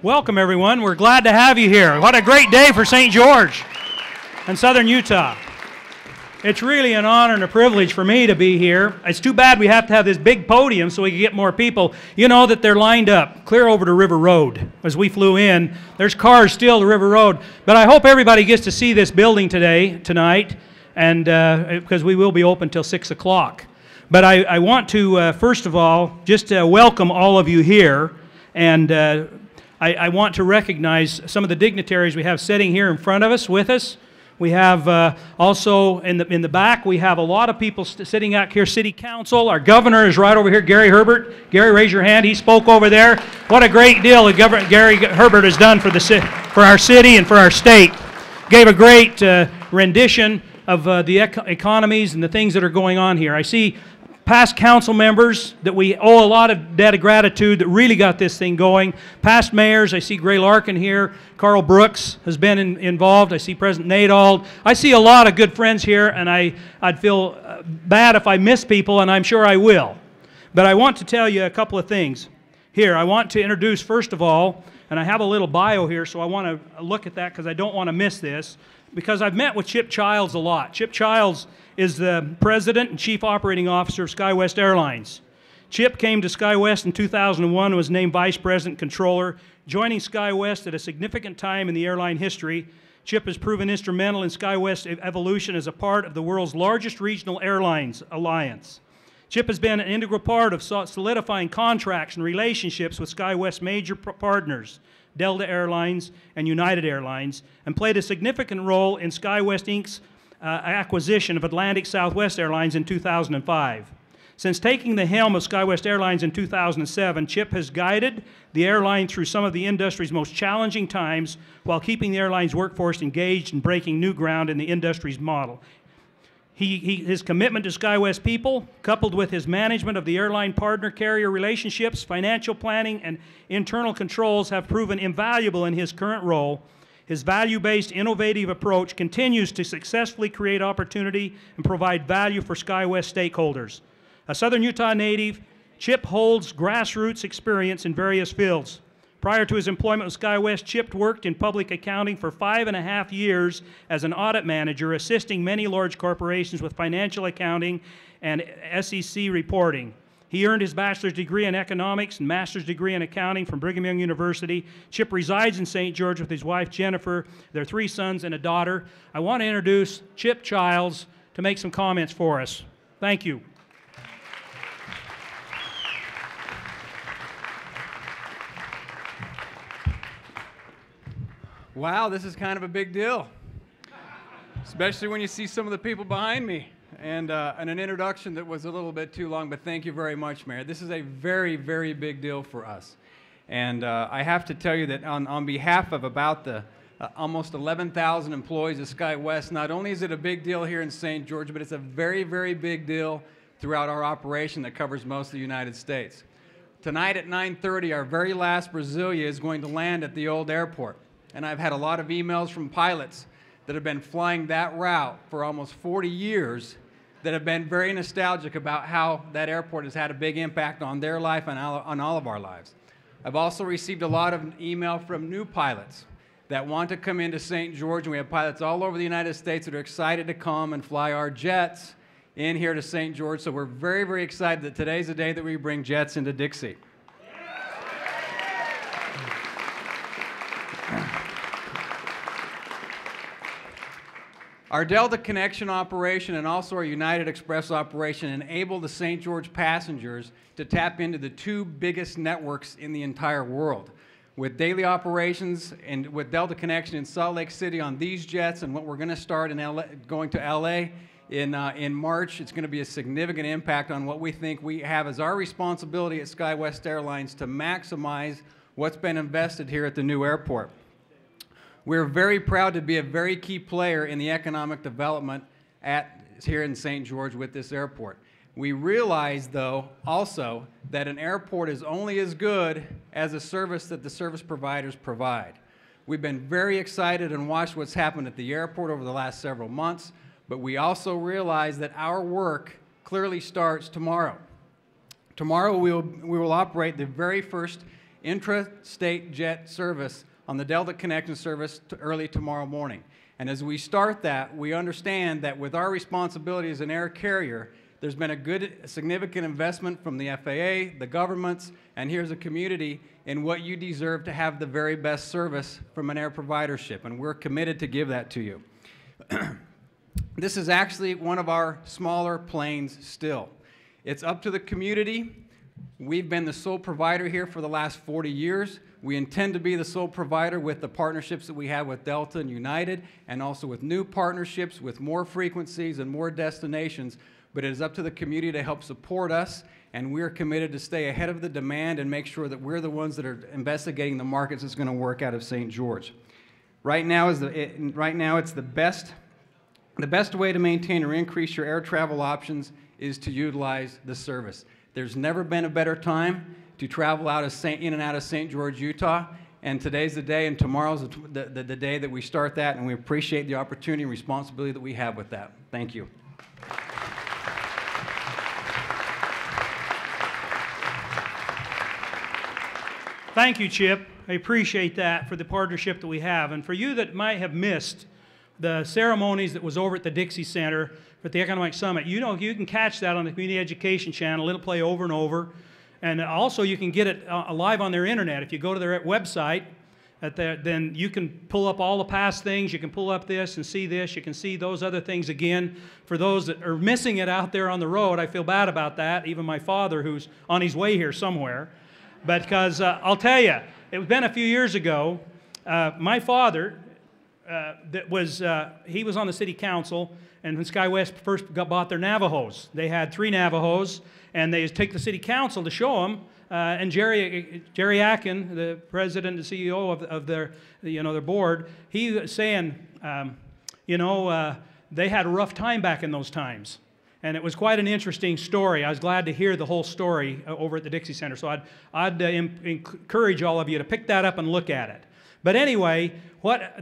Welcome, everyone. We're glad to have you here. What a great day for St. George and Southern Utah. It's really an honor and a privilege for me to be here. It's too bad we have to have this big podium so we can get more people. You know that they're lined up clear over to River Road. As we flew in, there's cars still to River Road. But I hope everybody gets to see this building tonight, and because we will be open till 6 o'clock. But I want to, first of all, just welcome all of you here. And I want to recognize some of the dignitaries we have sitting here in front of us, with us. We have also in the back, we have a lot of people sitting out here, City Council. Our governor is right over here, Gary Herbert. Gary, raise your hand. He spoke over there. What a great deal Gary Herbert has done for our city and for our state. Gave a great rendition of the economies and the things that are going on here. I see past council members that we owe a lot of debt of gratitude that really got this thing going. Past mayors, I see Gray Larkin here. Carl Brooks has been involved. I see President Nadald. I see a lot of good friends here, and I'd feel bad if I miss people, and I'm sure I will. But I want to tell you a couple of things. Here, I want to introduce, first of all, and I have a little bio here, so I want to look at that because I don't want to miss this, because I've met with Chip Childs a lot. Chip Childs is the President and Chief Operating Officer of SkyWest Airlines. Chip came to SkyWest in 2001 and was named Vice President Controller, joining SkyWest at a significant time in the airline history. Chip has proven instrumental in SkyWest's evolution as a part of the world's largest regional airlines alliance. Chip has been an integral part of solidifying contracts and relationships with SkyWest's major partners, Delta Airlines and United Airlines, and played a significant role in SkyWest Inc.'s acquisition of Atlantic Southwest Airlines in 2005. Since taking the helm of SkyWest Airlines in 2007, Chip has guided the airline through some of the industry's most challenging times while keeping the airline's workforce engaged and breaking new ground in the industry's model. His commitment to SkyWest people, coupled with his management of the airline partner-carrier relationships, financial planning, and internal controls have proven invaluable in his current role. His value-based, innovative approach continues to successfully create opportunity and provide value for SkyWest stakeholders. A Southern Utah native, Chip holds grassroots experience in various fields. Prior to his employment with SkyWest, Chip worked in public accounting for 5.5 years as an audit manager, assisting many large corporations with financial accounting and SEC reporting. He earned his bachelor's degree in economics and master's degree in accounting from Brigham Young University. Chip resides in St. George with his wife, Jennifer, their 3 sons and a daughter. I want to introduce Chip Childs to make some comments for us. Thank you. Wow, this is kind of a big deal, especially when you see some of the people behind me. And an introduction that was a little bit too long, but thank you very much, Mayor. This is a very, very big deal for us. And I have to tell you that on behalf of about the almost 11,000 employees of SkyWest, not only is it a big deal here in St. George, but it's a very, very big deal throughout our operation that covers most of the United States. Tonight at 9:30, our very last Brasilia is going to land at the old airport. And I've had a lot of emails from pilots that have been flying that route for almost 40 years that have been very nostalgic about how that airport has had a big impact on their life and on all of our lives. I've also received a lot of email from new pilots that want to come into St. George, and we have pilots all over the United States that are excited to come and fly our jets in here to St. George. So we're very, very excited that today's the day that we bring jets into Dixie. Our Delta Connection operation and also our United Express operation enable the St. George passengers to tap into the 2 biggest networks in the entire world. With daily operations and with Delta Connection in Salt Lake City on these jets and what we're going to start in LA, going to LA in March, it's going to be a significant impact on what we think we have as our responsibility at SkyWest Airlines to maximize what's been invested here at the new airport. We're very proud to be a very key player in the economic development here in St. George with this airport. We realize, though, also that an airport is only as good as a service that the service providers provide. We've been very excited and watched what's happened at the airport over the last several months, but we also realize that our work clearly starts tomorrow. Tomorrow we will operate the very first intra-state jet service on the Delta Connection service early tomorrow morning. And as we start that, we understand that with our responsibility as an air carrier, there's been a significant investment from the FAA, the governments, and here's a community in what you deserve to have the very best service from an air providership, and we're committed to give that to you. This is actually one of our smaller planes still. It's up to the community. We've been the sole provider here for the last 40 years. We intend to be the sole provider with the partnerships that we have with Delta and United, and also with new partnerships with more frequencies and more destinations. But it is up to the community to help support us, and we're committed to stay ahead of the demand and make sure that we're the ones that are investigating the markets that's going to work out of St. George. Right now, it's the best way to maintain or increase your air travel options is to utilize the service. There's never been a better time to travel in and out of St. George, Utah, and today's the day, and tomorrow's the day that we start that, and we appreciate the opportunity and responsibility that we have with that. Thank you. Thank you, Chip. I appreciate that for the partnership that we have. And for you that might have missed the ceremonies that was over at the Dixie Center at the Economic Summit, you know, you can catch that on the Community Education Channel. It'll play over and over. And also you can get it live on their internet. If you go to their website, then you can pull up all the past things. You can pull up this and see this. You can see those other things again. For those that are missing it out there on the road, I feel bad about that. Even my father, who's on his way here somewhere. But because I'll tell you, it's been a few years ago, my father, he was on the city council, and when SkyWest first bought their Navajos, they had 3 Navajos, and they take the city council to show them. And Jerry Akin, the president and CEO of their board, he was saying, they had a rough time back in those times. And it was quite an interesting story. I was glad to hear the whole story over at the Dixie Center. So I'd encourage all of you to pick that up and look at it. But anyway,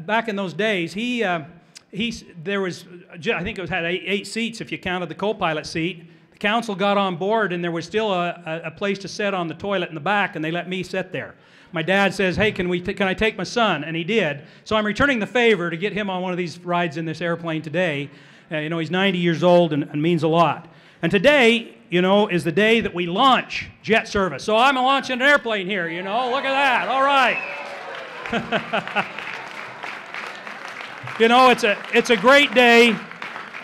back in those days, there was, I think it had 8 seats if you counted the co-pilot seat. The council got on board, and there was still a place to sit on the toilet in the back, and they let me sit there. My dad says, hey, can I take my son? And he did. So I'm returning the favor to get him on one of these rides in this airplane today. He's 90 years old and means a lot. And today, is the day that we launch jet service. So I'm launching an airplane here, Look at that. All right. It's a great day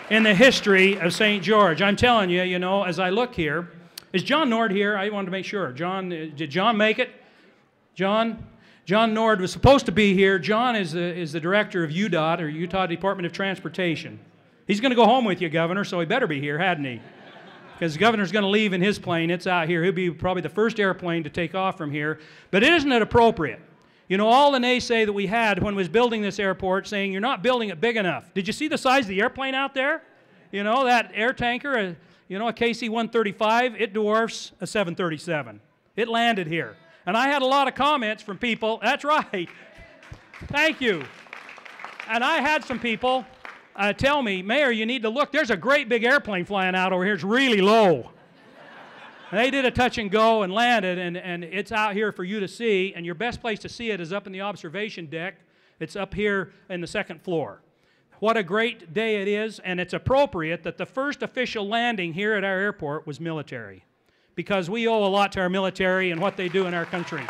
in the history of St. George. I'm telling you, as I look here, is John Nord here? I wanted to make sure. Did John make it? John Nord was supposed to be here. John is the director of UDOT, or Utah Department of Transportation. He's going to go home with you, Governor, so he better be here, hadn't he? Because the Governor's going to leave in his plane. It's out here. He'll be probably the first airplane to take off from here. But isn't it appropriate? All the naysay that we had when we was building this airport, saying you're not building it big enough. Did you see the size of the airplane out there? That air tanker, a KC-135, it dwarfs a 737. It landed here. And I had a lot of comments from people. That's right. Thank you. And I had some people tell me, Mayor, you need to look. There's a great big airplane flying out over here. It's really low. And they did a touch and go and landed, and it's out here for you to see. And your best place to see it is up in the observation deck. It's up here in the 2nd floor. What a great day it is, and it's appropriate that the first official landing here at our airport was military, because we owe a lot to our military and what they do in our country.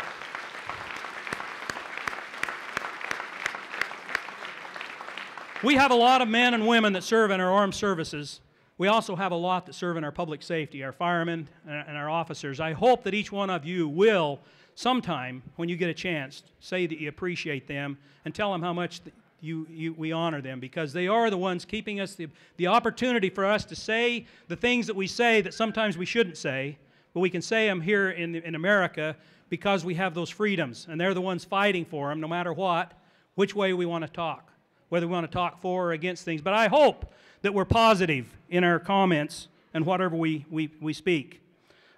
We have a lot of men and women that serve in our armed services. We also have a lot that serve in our public safety, our firemen and our officers. I hope that each one of you will, sometime when you get a chance, say that you appreciate them and tell them how much we honor them, because they are the ones keeping us the opportunity for us to say the things that we say that sometimes we shouldn't say, but we can say them here in America because we have those freedoms, and they're the ones fighting for them no matter what, which way we want to talk, whether we want to talk for or against things. But I hope that we're positive in our comments and whatever we speak.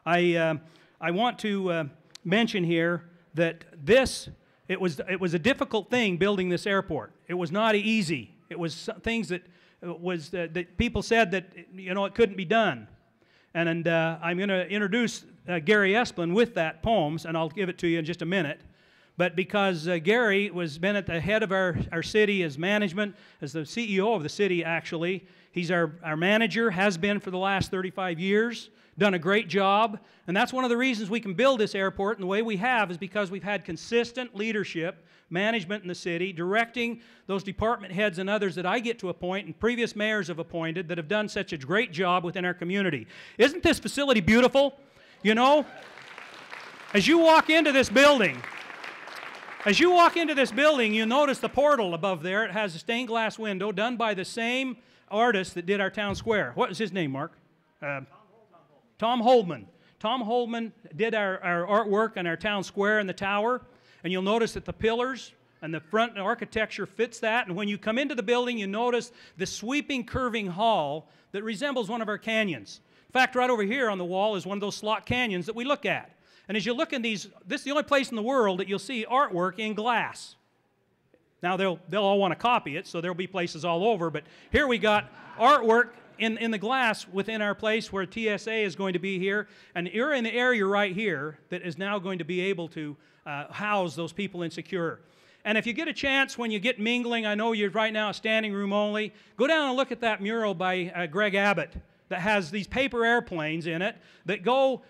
I want to mention here that it was a difficult thing building this airport. It was not easy. It was things that people said that it couldn't be done. And I'm going to introduce Gary Esplin with that poems, and I'll give it to you in just a minute. But because Gary was been at the head of our city as management, as the CEO of the city actually, he's our manager, has been for the last 35 years, done a great job, and that's one of the reasons we can build this airport in the way we have is because we've had consistent leadership, management in the city, directing those department heads and others that I get to appoint and previous mayors have appointed that have done such a great job within our community. Isn't this facility beautiful? You know, as you walk into this building, you'll notice the portal above there. It has a stained glass window done by the same artist that did our town square. What was his name, Mark? Tom Holdman. Tom Holdman did our artwork on our town square and the tower. And you'll notice that the pillars and the front architecture fits that. And when you come into the building, you notice the sweeping, curving hall that resembles one of our canyons. In fact, right over here on the wall is one of those slot canyons that we look at. And as you look in these, this is the only place in the world that you'll see artwork in glass. Now, they'll all want to copy it, so there'll be places all over. But here we got artwork in the glass within our place where TSA is going to be here. And you're in the area right here that is now going to be able to house those people in secure. And if you get a chance when you get mingling, I know you're right now standing room only, go down and look at that mural by Greg Abbott that has these paper airplanes in it that go,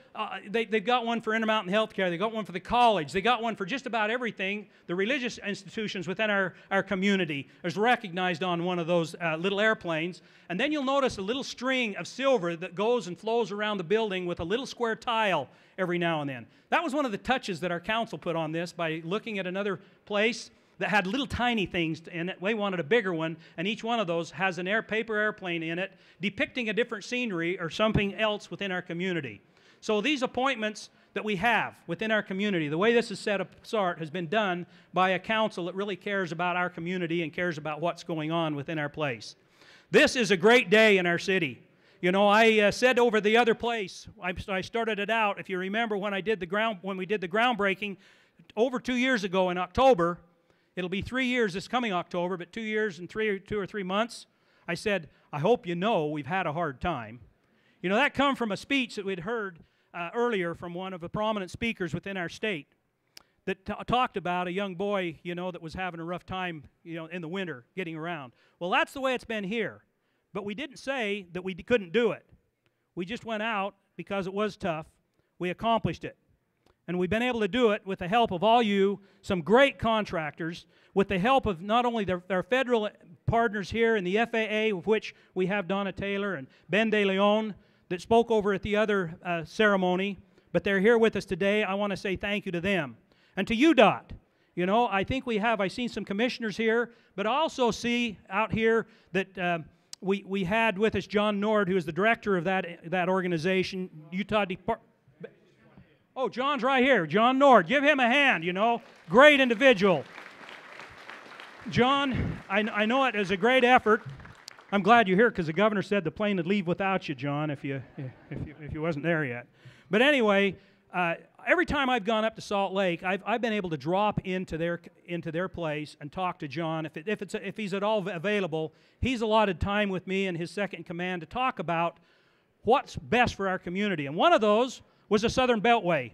they've got one for Intermountain Healthcare, they've got one for the college, they got one for just about everything. The religious institutions within our community is recognized on one of those little airplanes. And then you'll notice a little string of silver that goes and flows around the building with a little square tile every now and then. That was one of the touches that our council put on this by looking at another place that had little tiny things in it. We wanted a bigger one, and each one of those has an paper airplane in it depicting a different scenery or something else within our community. So these appointments that we have within our community, the way this is set apart has been done by a council that really cares about our community and cares about what's going on within our place. This is a great day in our city. You know, I said over the other place, I started it out, if you remember when we did the groundbreaking over 2 years ago in October. It'll be 3 years this coming October, but 2 years and 2 or 3 months. I said, I hope you know we've had a hard time. You know, that come from a speech that we'd heard earlier from one of the prominent speakers within our state that talked about a young boy, you know, that was having a rough time, you know, in the winter getting around. Well, that's the way it's been here. But we didn't say that we couldn't do it. We just went out because it was tough. We accomplished it. And we've been able to do it with the help of all you, some great contractors, with the help of not only our federal partners here in the FAA, of which we have Donna Taylor and Ben De Leon that spoke over at the other ceremony, but they're here with us today. I want to say thank you to them. And to UDOT. You know, I think I've seen some commissioners here, but I also see out here that we had with us John Nord, who is the director of that organization, Utah Department. Oh, John's right here. John Nord. Give him a hand, you know. Great individual. John, I know it is a great effort. I'm glad you're here because the governor said the plane would leave without you, John, if you wasn't there yet. But anyway, every time I've gone up to Salt Lake, I've been able to drop into their place and talk to John. If he's at all available, he's allotted time with me and his second in command to talk about what's best for our community. And one of those was the Southern Beltway.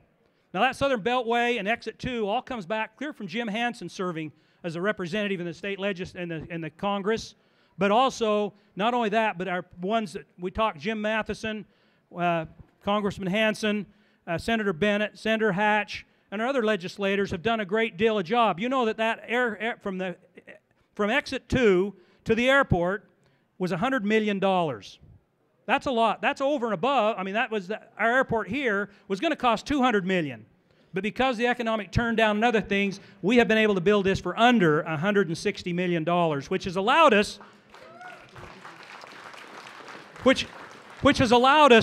Now that Southern Beltway and Exit 2 all comes back clear from Jim Hansen serving as a representative in the state in the Congress, but also not only that, but our ones that we talked, Jim Matheson, Congressman Hansen, Senator Bennett, Senator Hatch, and our other legislators have done a great deal of job. You know that from Exit 2 to the airport was $100 million. That's a lot. That's over and above. I mean, our airport here was going to cost $200 million. But because the economic turndown and other things, we have been able to build this for under $160 million, which has allowed us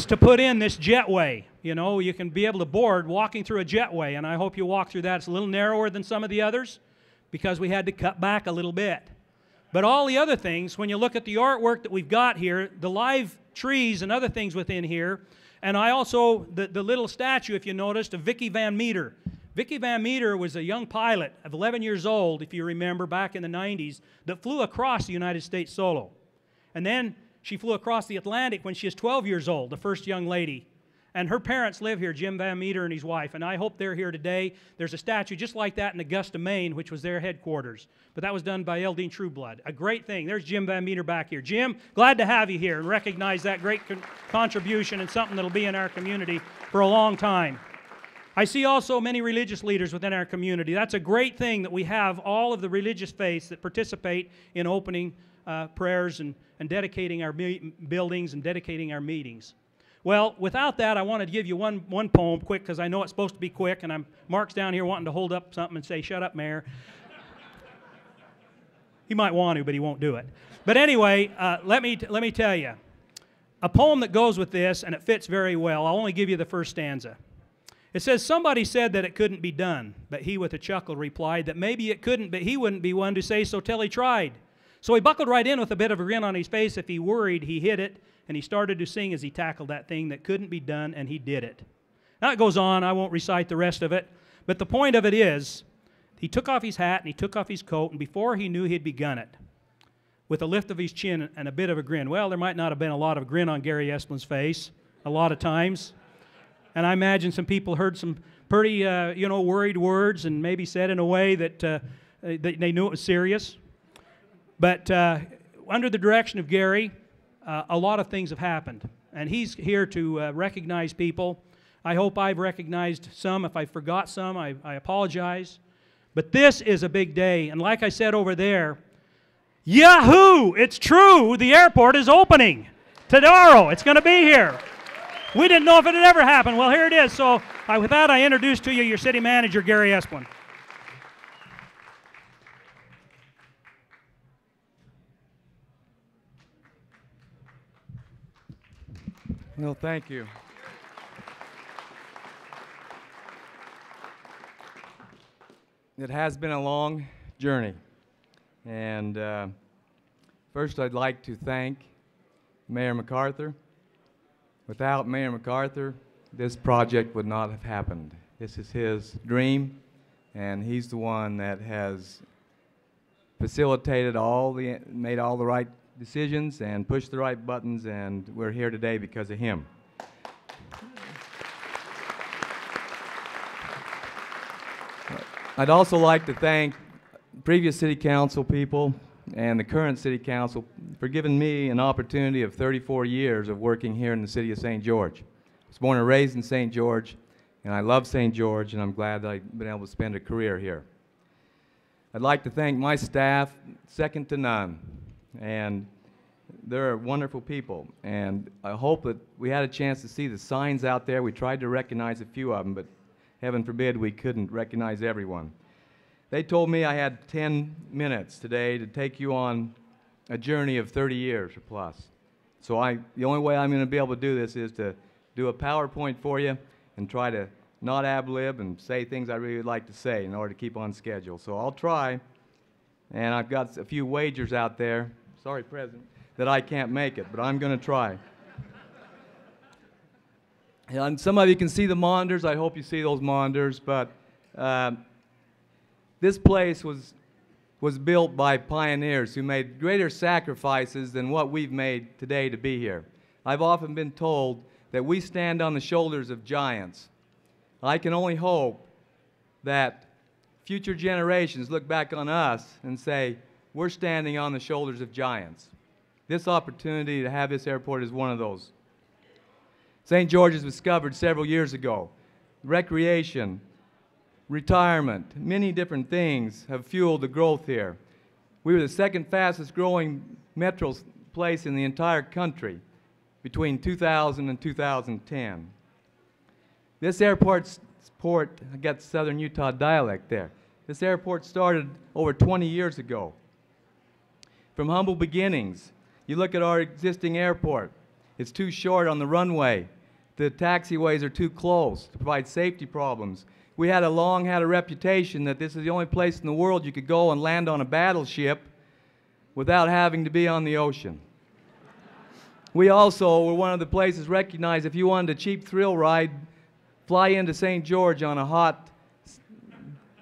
to put in this jetway. You know, you can be able to board walking through a jetway, and I hope you walk through that. It's a little narrower than some of the others because we had to cut back a little bit. But all the other things, when you look at the artwork that we've got here, the live trees and other things within here, and I also, the little statue, if you noticed, of Vicki Van Meter. Vicki Van Meter was a young pilot of 11 years old, if you remember, back in the 90s, that flew across the United States solo. And then she flew across the Atlantic when she was 12 years old, the first young lady. And her parents live here, Jim Van Meter and his wife, and I hope they're here today. There's a statue just like that in Augusta, Maine, which was their headquarters. But that was done by Eldine Trueblood. A great thing. There's Jim Van Meter back here. Jim, glad to have you here and recognize that great contribution and something that'll be in our community for a long time. I see also many religious leaders within our community. That's a great thing that we have all of the religious faiths that participate in opening prayers and dedicating our buildings and dedicating our meetings. Well, without that, I wanted to give you one poem quick, because I know it's supposed to be quick, and Mark's down here wanting to hold up something and say, "Shut up, Mayor." He might want to, but he won't do it. But anyway, let me tell you, a poem that goes with this, and it fits very well. I'll only give you the first stanza. It says, "Somebody said that it couldn't be done, but he with a chuckle replied that maybe it couldn't, but he wouldn't be one to say so till he tried. So he buckled right in with a bit of a grin on his face. If he worried, he hit it, and he started to sing as he tackled that thing that couldn't be done, and he did it." Now it goes on. I won't recite the rest of it. But the point of it is, he took off his hat and he took off his coat, and before he knew, he'd begun it with a lift of his chin and a bit of a grin. Well, there might not have been a lot of grin on Gary Esplin's face a lot of times. And I imagine some people heard some pretty, worried words and maybe said in a way that they knew it was serious. But under the direction of Gary, a lot of things have happened. And he's here to recognize people. I hope I've recognized some. If I forgot some, I apologize. But this is a big day. And like I said over there, Yahoo! It's true. The airport is opening tomorrow. It's going to be here. We didn't know if it had ever happened. Well, here it is. So with that, I introduce to you your city manager, Gary Esplin. Well, thank you. It has been a long journey. And first, I'd like to thank Mayor MacArthur. Without Mayor MacArthur, this project would not have happened. This is his dream, and he's the one that has facilitated made all the right decisions and pushed the right buttons, and we're here today because of him. I'd also like to thank previous city council people and the current city council for giving me an opportunity of 34 years of working here in the city of St. George. I was born and raised in St. George, and I love St. George, and I'm glad that I've been able to spend a career here. I'd like to thank my staff, second to none, and they're wonderful people, and I hope that we had a chance to see the signs out there. We tried to recognize a few of them, but heaven forbid we couldn't recognize everyone. They told me I had 10 minutes today to take you on a journey of 30 years or plus. So the only way I'm going to be able to do this is to do a PowerPoint for you and try to not ad-lib and say things I really would like to say in order to keep on schedule. So I'll try, and I've got a few wagers out there, sorry, President, that I can't make it, but I'm going to try. And some of you can see the monitors. I hope you see those monitors, but this place was built by pioneers who made greater sacrifices than what we've made today to be here. I've often been told that we stand on the shoulders of giants. I can only hope that future generations look back on us and say, we're standing on the shoulders of giants. This opportunity to have this airport is one of those. St. George was discovered several years ago. Recreation, retirement, many different things have fueled the growth here. We were the second fastest growing metro place in the entire country between 2000 and 2010. This airport, I got Southern Utah dialect there. This airport started over 20 years ago. From humble beginnings, you look at our existing airport, it's too short on the runway. The taxiways are too close to provide safety problems. We had long had a reputation that this is the only place in the world you could go and land on a battleship without having to be on the ocean. We also were one of the places recognized if you wanted a cheap thrill ride, fly into St. George on a hot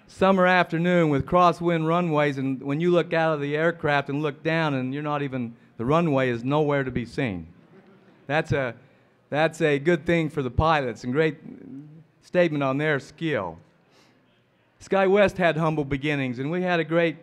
summer afternoon with crosswind runways, and when you look out of the aircraft and look down and you're not even, the runway is nowhere to be seen. That's That's a good thing for the pilots and great statement on their skill. SkyWest had humble beginnings, and we had a great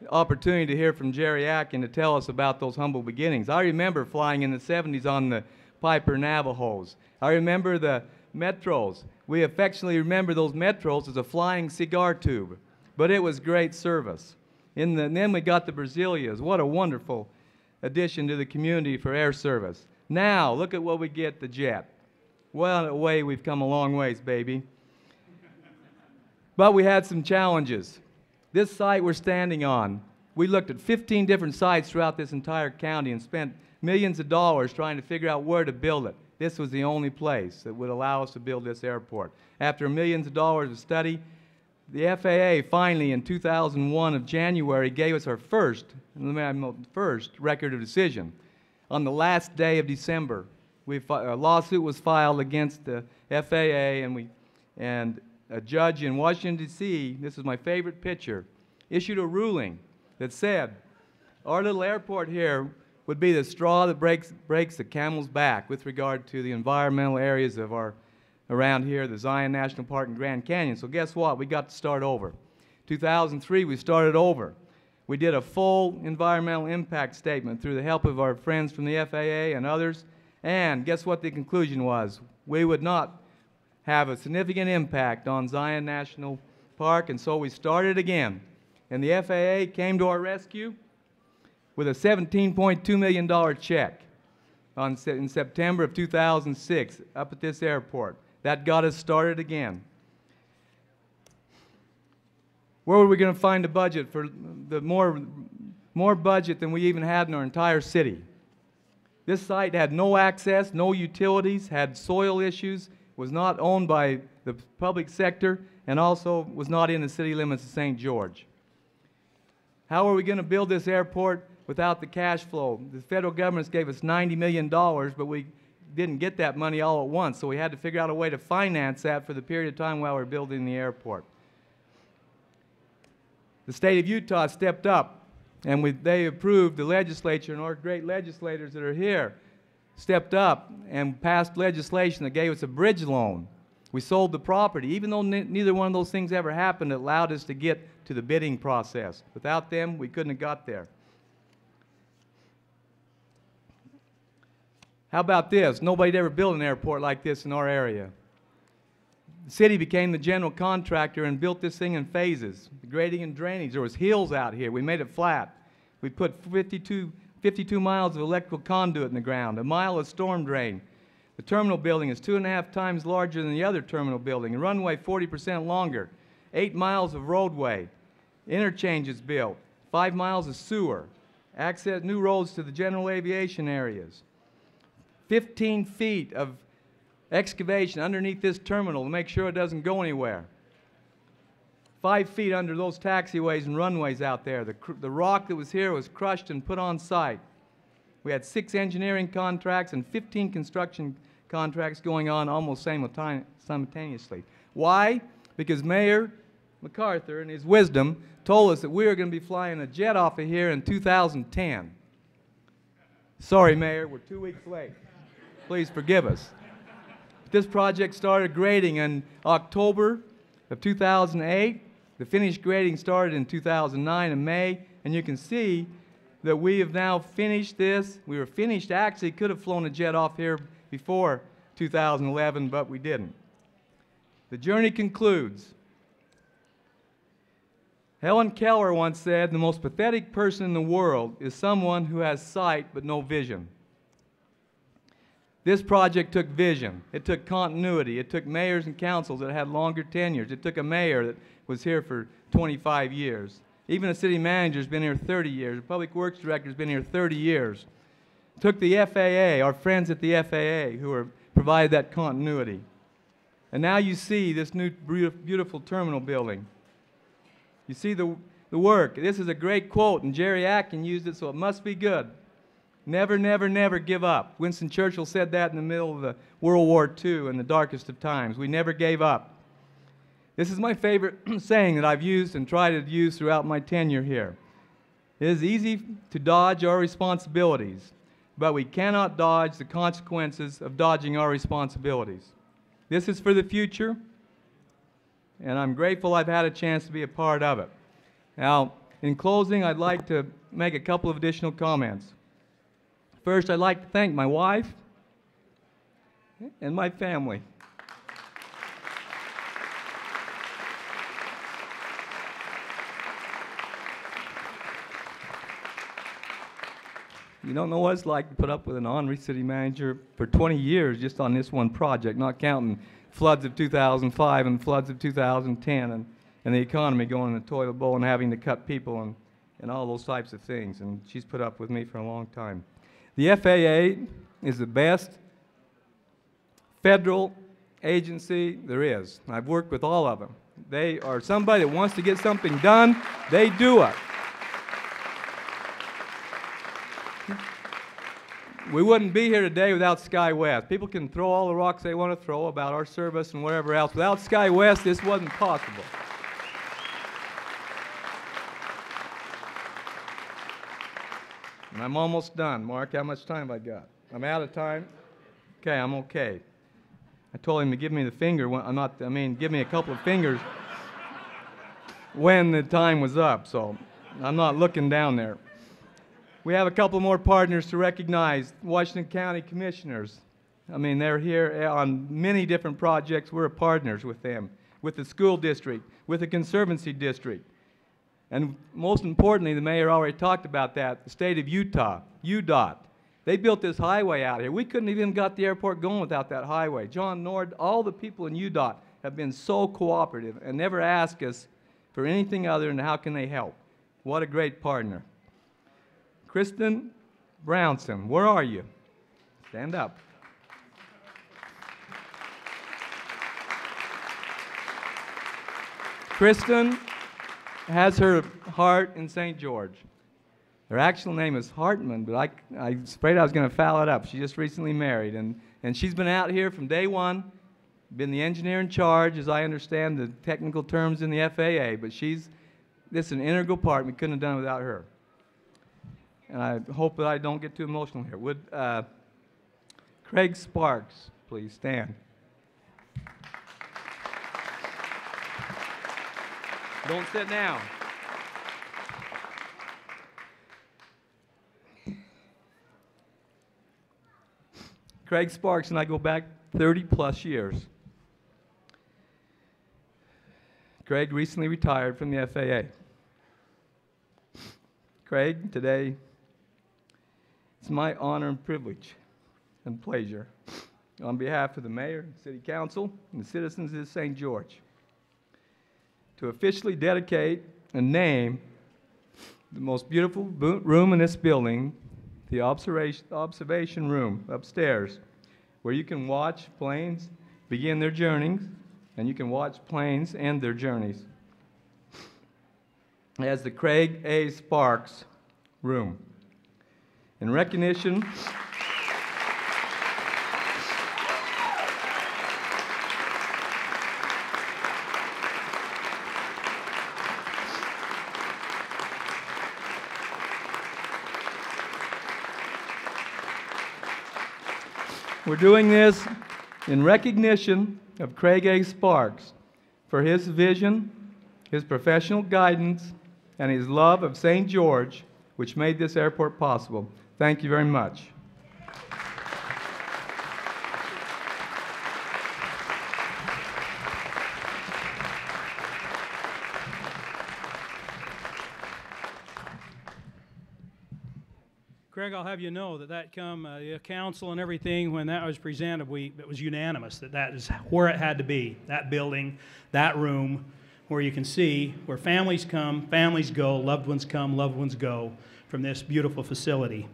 opportunity to hear from Jerry Atkin to tell us about those humble beginnings. I remember flying in the 70s on the Piper Navajos. I remember the Metros. We affectionately remember those Metros as a flying cigar tube, but it was great service. And then we got the Brazilias. What a wonderful addition to the community for air service. Now, look at what we get, the jet. Well, away we've come a long ways, baby. But we had some challenges. This site we're standing on, we looked at 15 different sites throughout this entire county and spent millions of dollars trying to figure out where to build it. This was the only place that would allow us to build this airport. After millions of dollars of study, the FAA finally in 2001 of January gave us our first record of decision. On the last day of December, a lawsuit was filed against the FAA, and a judge in Washington, D.C., this is my favorite picture, issued a ruling that said our little airport here would be the straw that breaks the camel's back with regard to the environmental areas of around here, the Zion National Park and Grand Canyon. So guess what? We got to start over. 2003, we started over. We did a full environmental impact statement through the help of our friends from the FAA and others. And guess what the conclusion was? We would not have a significant impact on Zion National Park, and so we started again. And the FAA came to our rescue with a $17.2 million check in September of 2006 up at this airport. That got us started again. Where were we going to find a budget for the more budget than we even had in our entire city? This site had no access, no utilities, had soil issues, was not owned by the public sector, and also was not in the city limits of St. George. How are we going to build this airport without the cash flow? The federal government gave us $90 million, but we didn't get that money all at once, so we had to figure out a way to finance that for the period of time while we were building the airport. The state of Utah stepped up, and they approved, the legislature and our great legislators that are here stepped up and passed legislation that gave us a bridge loan. We sold the property. Even though neither one of those things ever happened, it allowed us to get to the bidding process. Without them, we couldn't have got there. How about this? Nobody'd ever built an airport like this in our area. The city became the general contractor and built this thing in phases. The grading and drainage. There was hills out here. We made it flat. We put 52 miles of electrical conduit in the ground, a mile of storm drain. The terminal building is 2.5 times larger than the other terminal building. The runway 40% longer. 8 miles of roadway. Interchanges built. 5 miles of sewer. Access new roads to the general aviation areas. 15 feet of excavation underneath this terminal to make sure it doesn't go anywhere. 5 feet under those taxiways and runways out there. The rock that was here was crushed and put on site. We had 6 engineering contracts and 15 construction contracts going on almost simultaneously. Why? Because Mayor MacArthur, in his wisdom, told us that we were going to be flying a jet off of here in 2010. Sorry, Mayor, we're 2 weeks late. Please forgive us. This project started grading in October of 2008. The finished grading started in 2009 in May, and you can see that we have now finished this. We were finished, actually could have flown a jet off here before 2011, but we didn't. The journey concludes. Helen Keller once said, the most pathetic person in the world is someone who has sight but no vision. This project took vision. It took continuity. It took mayors and councils that had longer tenures. It took a mayor that was here for 25 years. Even a city manager's been here 30 years. A public works director's been here 30 years. It took the FAA, our friends at the FAA, who provided that continuity. And now you see this new beautiful terminal building. You see the work. This is a great quote, and Jerry Atkin used it, so it must be good. Never, never, never give up. Winston Churchill said that in the middle of the World War II in the darkest of times. We never gave up. This is my favorite saying that I've used and tried to use throughout my tenure here. It is easy to dodge our responsibilities, but we cannot dodge the consequences of dodging our responsibilities. This is for the future, and I'm grateful I've had a chance to be a part of it. Now, in closing, I'd like to make a couple of additional comments. First, I'd like to thank my wife and my family. You don't know what it's like to put up with an ornery city manager for 20 years just on this one project, not counting floods of 2005 and floods of 2010 and the economy going in the toilet bowl and having to cut people and all those types of things. And she's put up with me for a long time. The FAA is the best federal agency there is. I've worked with all of them. They are somebody that wants to get something done, they do it. We wouldn't be here today without SkyWest. People can throw all the rocks they want to throw about our service and whatever else. Without SkyWest, this wasn't possible. And I'm almost done. Mark, how much time have I got? I'm out of time? Okay, I'm okay. I told him to give me the finger, give me a couple of fingers when the time was up, so I'm not looking down there. We have a couple more partners to recognize. Washington County Commissioners. They're here on many different projects. We're partners with them, with the school district, with the Conservancy District. And most importantly, the mayor already talked about that, the state of Utah, UDOT. They built this highway out here. We couldn't even got the airport going without that highway. John Nord, all the people in UDOT have been so cooperative and never asked us for anything other than how can they help. What a great partner. Kristen Brownson, where are you? Stand up. Kristen has her heart in St. George. Her actual name is Hartman, but I was afraid I was going to foul it up. She just recently married, and she's been out here from day one, been the engineer in charge, as I understand the technical terms in the FAA, but this is an integral part. We couldn't have done it without her. And I hope that I don't get too emotional here. Would Craig Sparks please stand? Don't sit down. Craig Sparks and I go back 30 plus years. Craig recently retired from the FAA. Craig, today, it's my honor and privilege and pleasure on behalf of the mayor, city council, and the citizens of St. George to officially dedicate and name the most beautiful room in this building, the observation room upstairs, where you can watch planes begin their journeys and you can watch planes end their journeys, as the Craig A. Sparks Room. In recognition we're doing this in recognition of Craig A. Sparks for his vision, his professional guidance, and his love of St. George, which made this airport possible. Thank you very much. Craig, I'll have you know that the council and everything, when that was presented, it was unanimous that is where it had to be, that building, that room, where you can see where families come, families go, loved ones come, loved ones go from this beautiful facility.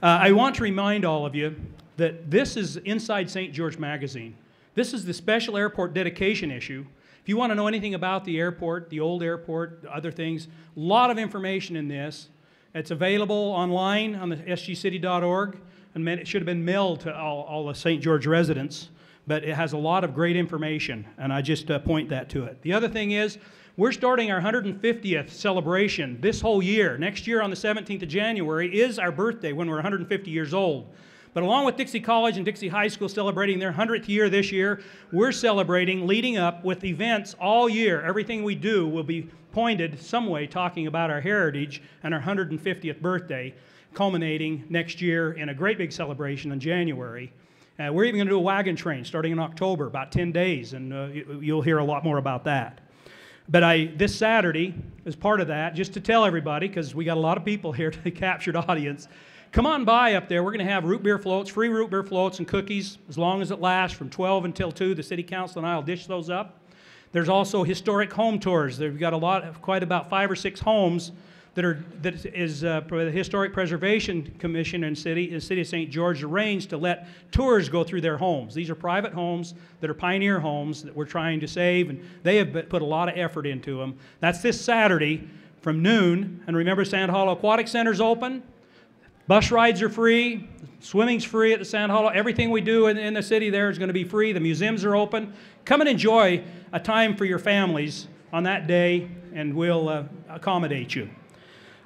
I want to remind all of you that this is Inside St. George Magazine. This is the special airport dedication issue. If you want to know anything about the airport, the old airport, other things, a lot of information in this. It's available online on the sgcity.org, and it should have been mailed to all the St. George residents, but it has a lot of great information, and I just point that to it. The other thing is, We're starting our 150th celebration this whole year. Next year on the 17th of January is our birthday when we're 150 years old. But along with Dixie College and Dixie High School celebrating their 100th year this year, we're celebrating leading up with events all year. Everything we do will be pointed some way talking about our heritage and our 150th birthday, culminating next year in a great big celebration in January. We're even going to do a wagon train starting in October, about 10 days, and you'll hear a lot more about that. But this Saturday, as part of that, just to tell everybody, because we got a lot of people here to the captured audience, come on by up there. We're going to have root beer floats, free root beer floats and cookies, as long as it lasts, from 12 until 2. The City Council and I will dish those up. There's also historic home tours. We've got quite about 5 or 6 homes that is the Historic Preservation Commission in the City of St. George arranged to let tours go through their homes. These are private homes that are pioneer homes that we're trying to save, and they have put a lot of effort into them. That's this Saturday from noon. And remember, Sand Hollow Aquatic Center's open. Bus rides are free. Swimming's free at the Sand Hollow. Everything we do in the city there is going to be free. The museums are open. Come and enjoy a time for your families on that day, and we'll accommodate you.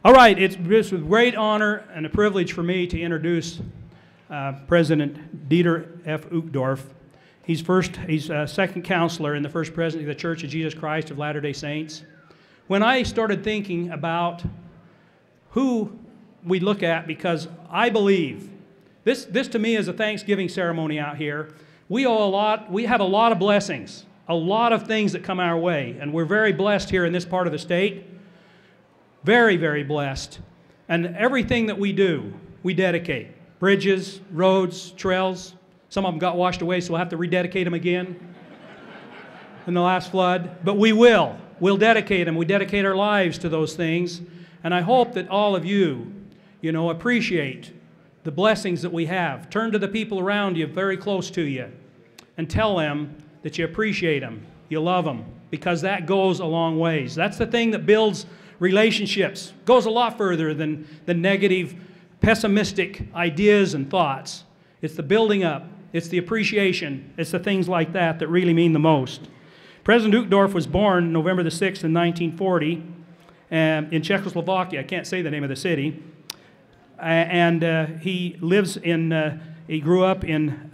All right, it's with great honor and a privilege for me to introduce President Dieter F. Uchtdorf. He's second counselor and the first president of the Church of Jesus Christ of Latter-day Saints. When I started thinking about who we look at, because I believe this to me is a Thanksgiving ceremony out here. We owe a lot. We have a lot of blessings, a lot of things that come our way, and we're very blessed here in this part of the state. Very, very blessed. And everything that we do, we dedicate. Bridges, roads, trails. Some of them got washed away, so we'll have to rededicate them again in the last flood. But we will. We'll dedicate them. We dedicate our lives to those things. And I hope that all of you, appreciate the blessings that we have. Turn to the people around you, very close to you, and tell them that you appreciate them, you love them, because that goes a long ways. That's the thing that builds relationships. Goes a lot further than the negative, pessimistic ideas and thoughts. It's the building up. It's the appreciation. It's the things like that that really mean the most. President Uchtdorf was born November the 6th in 1940 in Czechoslovakia. I can't say the name of the city. And he lives he grew up in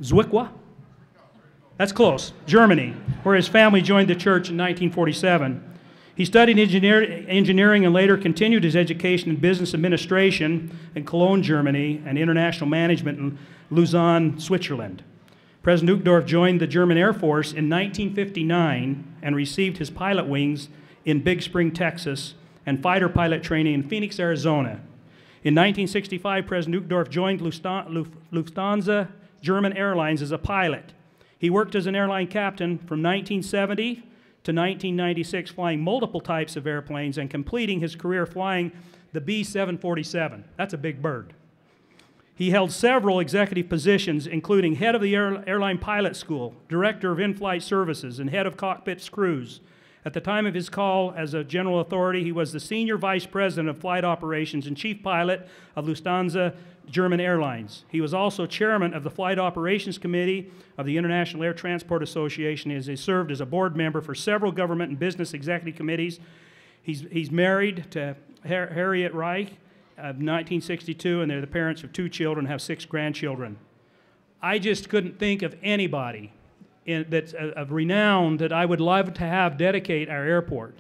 Zwickau. That's close, Germany, where his family joined the church in 1947. He studied engineering and later continued his education in business administration in Cologne, Germany, and international management in Lausanne, Switzerland. President Uchtdorf joined the German Air Force in 1959 and received his pilot wings in Big Spring, Texas, and fighter pilot training in Phoenix, Arizona. In 1965, President Uchtdorf joined Lufthansa German Airlines as a pilot. He worked as an airline captain from 1970 to 1996, flying multiple types of airplanes and completing his career flying the B-747. That's a big bird. He held several executive positions, including head of the airline pilot school, director of in-flight services, and head of cockpit crews. At the time of his call as a general authority, he was the senior vice president of flight operations and chief pilot of Lufthansa German Airlines. He was also chairman of the Flight Operations Committee of the International Air Transport Association, as he served as a board member for several government and business executive committees. He's married to Harriet Reich of 1962, and they're the parents of 2 children, have 6 grandchildren. I just couldn't think of anybody that's of renown that I would love to have dedicate our airport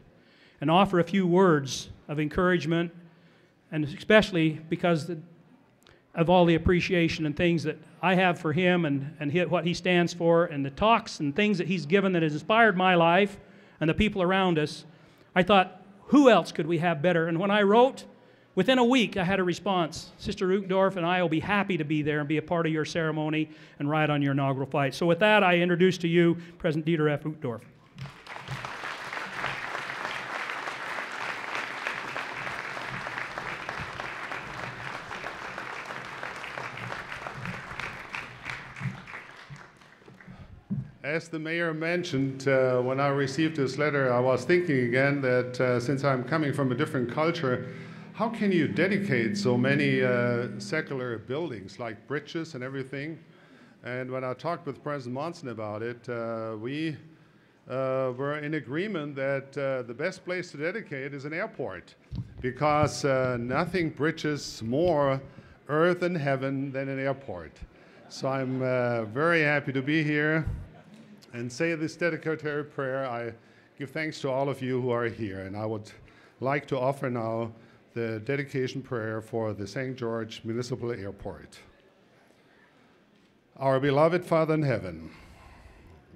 and offer a few words of encouragement, and especially because of all the appreciation and things that I have for him and what he stands for, and the talks and things that he's given that has inspired my life and the people around us. I thought, who else could we have better? And when I wrote, within a week I had a response. Sister Uchtdorf and I will be happy to be there and be a part of your ceremony and ride on your inaugural flight. So with that, I introduce to you President Dieter F. Uchtdorf. As the mayor mentioned, when I received this letter, I was thinking again that since I'm coming from a different culture, how can you dedicate so many secular buildings like bridges and everything? And when I talked with President Monson about it, we were in agreement that the best place to dedicate is an airport, because nothing bridges more earth and heaven than an airport. So I'm very happy to be here and say this dedicatory prayer. I give thanks to all of you who are here, and I would like to offer now the dedication prayer for the St. George Municipal Airport. Our beloved Father in heaven,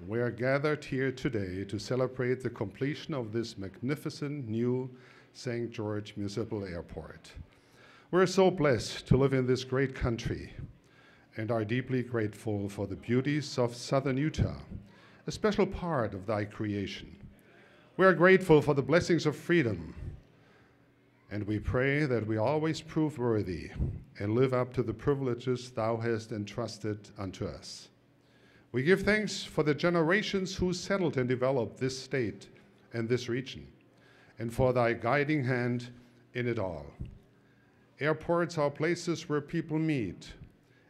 we are gathered here today to celebrate the completion of this magnificent new St. George Municipal Airport. We're so blessed to live in this great country and are deeply grateful for the beauties of southern Utah, a special part of thy creation. We are grateful for the blessings of freedom, and we pray that we always prove worthy and live up to the privileges thou hast entrusted unto us. We give thanks for the generations who settled and developed this state and this region, and for thy guiding hand in it all. Airports are places where people meet.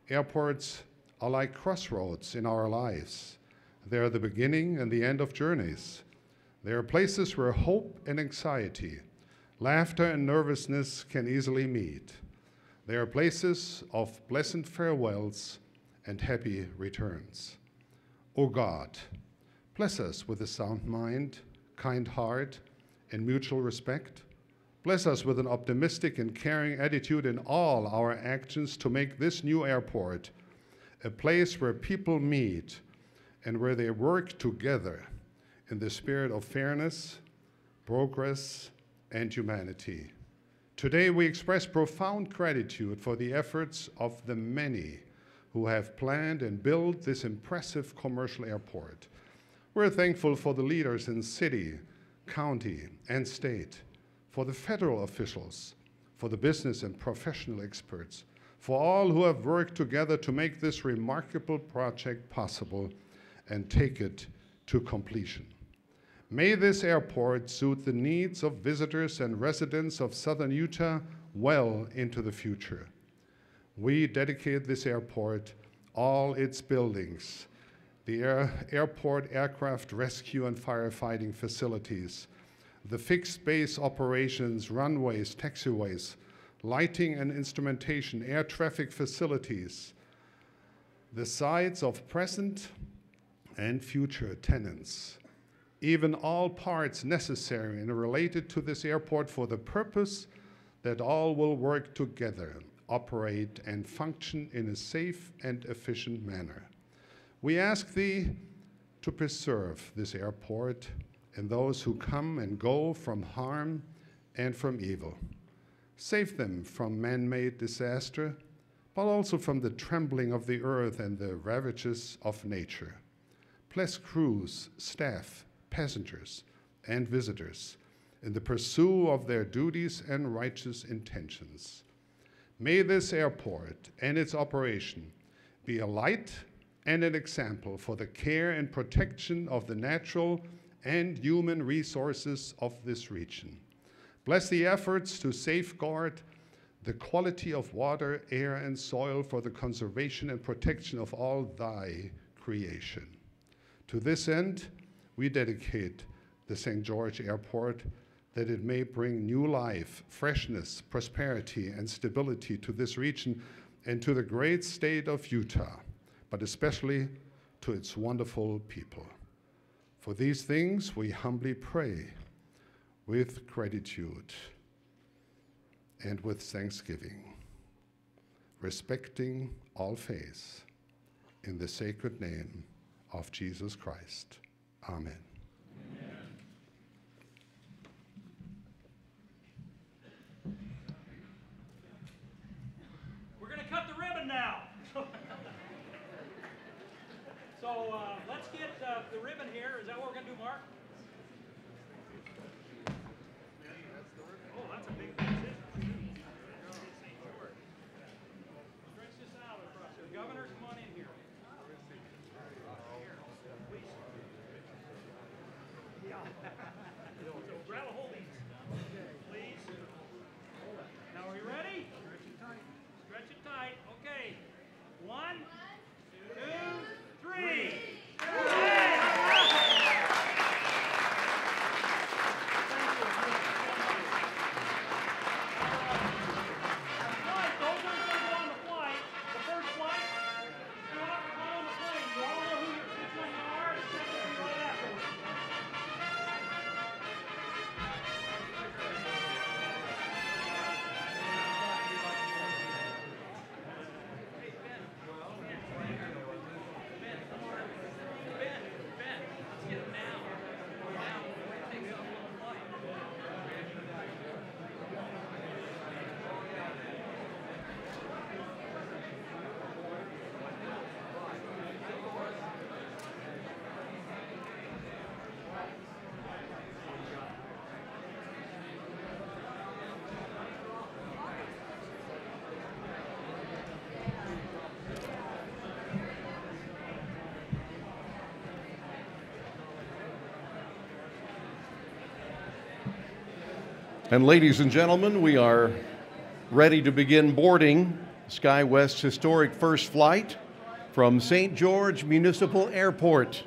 Airports are like crossroads in our lives. They are the beginning and the end of journeys. They are places where hope and anxiety, laughter and nervousness can easily meet. They are places of pleasant farewells and happy returns. O God, bless us with a sound mind, kind heart, and mutual respect. Bless us with an optimistic and caring attitude in all our actions to make this new airport a place where people meet and where they work together in the spirit of fairness, progress, and humanity. Today we express profound gratitude for the efforts of the many who have planned and built this impressive commercial airport. We're thankful for the leaders in city, county, and state, for the federal officials, for the business and professional experts, for all who have worked together to make this remarkable project possible and take it to completion. May this airport suit the needs of visitors and residents of southern Utah well into the future. We dedicate this airport, all its buildings, the airport aircraft rescue and firefighting facilities, the fixed base operations, runways, taxiways, lighting and instrumentation, air traffic facilities, the sites of present and future tenants, even all parts necessary and related to this airport for the purpose that all will work together, operate, and function in a safe and efficient manner. We ask thee to preserve this airport and those who come and go from harm and from evil. Save them from man-made disaster, but also from the trembling of the earth and the ravages of nature. Bless crews, staff, passengers, and visitors in the pursuit of their duties and righteous intentions. May this airport and its operation be a light and an example for the care and protection of the natural and human resources of this region. Bless the efforts to safeguard the quality of water, air, and soil for the conservation and protection of all thy creation. To this end, we dedicate the St. George Airport that it may bring new life, freshness, prosperity, and stability to this region and to the great state of Utah, but especially to its wonderful people. For these things we humbly pray with gratitude and with thanksgiving, respecting all faiths, in the sacred name of Jesus Christ. Amen. We're going to cut the ribbon now. So let's get the ribbon here. Is that what we're going to do, Mark? Oh, that's a big piece. Stretch this out across here. Governor, come on in here. Please. Yeah. So grab a hold of these, please. Now, are you ready? Stretch it tight. Stretch it tight. Okay. 1, 2, 3. And ladies and gentlemen, we are ready to begin boarding SkyWest's historic first flight from St. George Municipal Airport.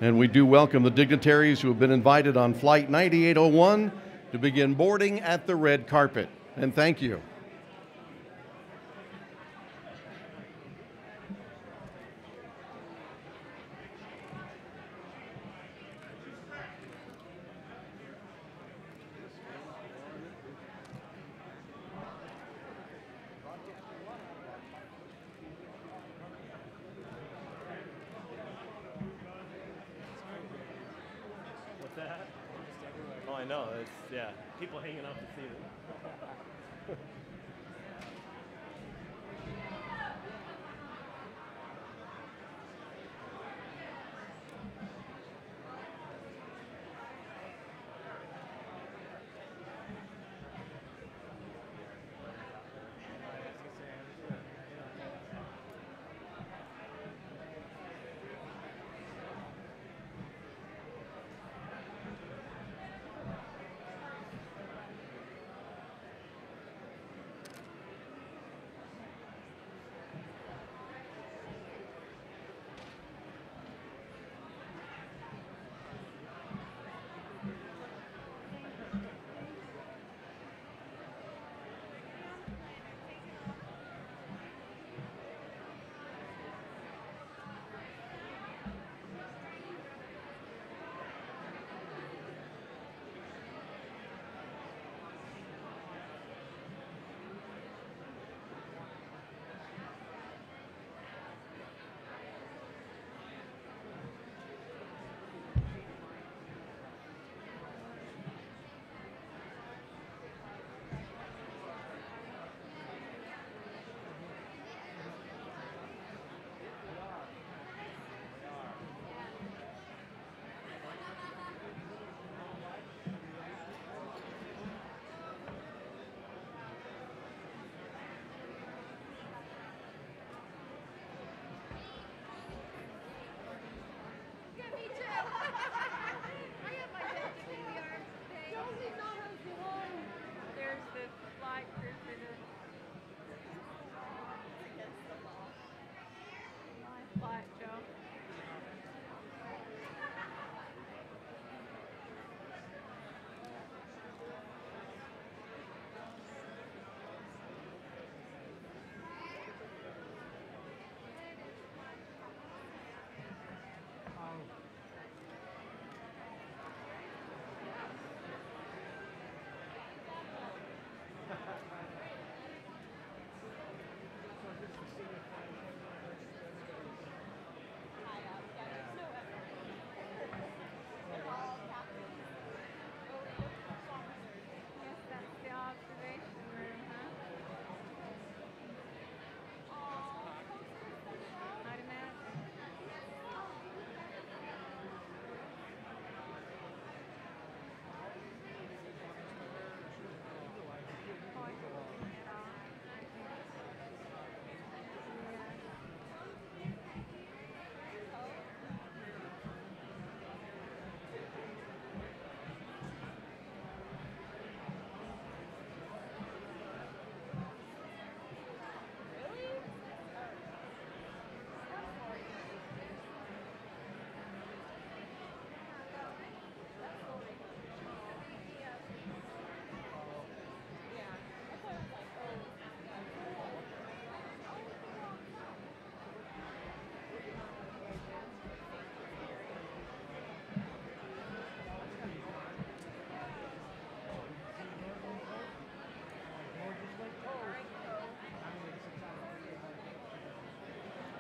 And we do welcome the dignitaries who have been invited on Flight 9801 to begin boarding at the red carpet. And thank you. That? Oh, I know. It's, yeah, people hanging out to see it.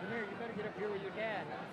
Come here, you better get up here with your dad.